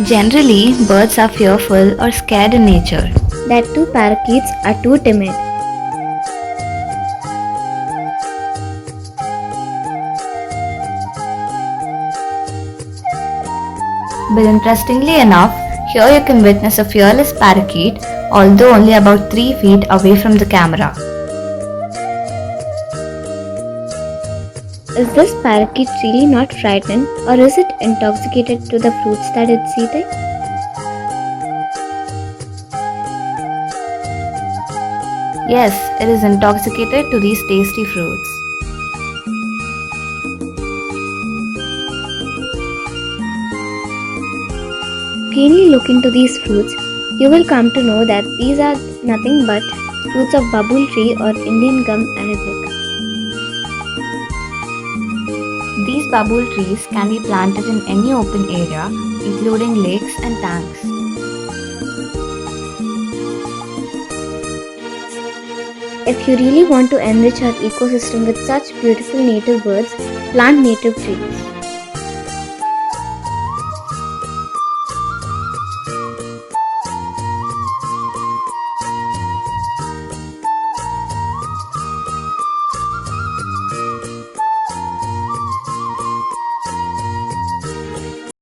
Generally, birds are fearful or scared in nature. That two parakeets are too timid. But interestingly enough, here you can witness a fearless parakeet, although only about 3 feet away from the camera. Is this parakeet really not frightened, or is it intoxicated to the fruits that it's eating? Yes, it is intoxicated to these tasty fruits. Keenly look into these fruits, you will come to know that these are nothing but fruits of Babul tree or Indian gum arabic. These babul trees can be planted in any open area, including lakes and tanks. If you really want to enrich our ecosystem with such beautiful native birds, plant native trees.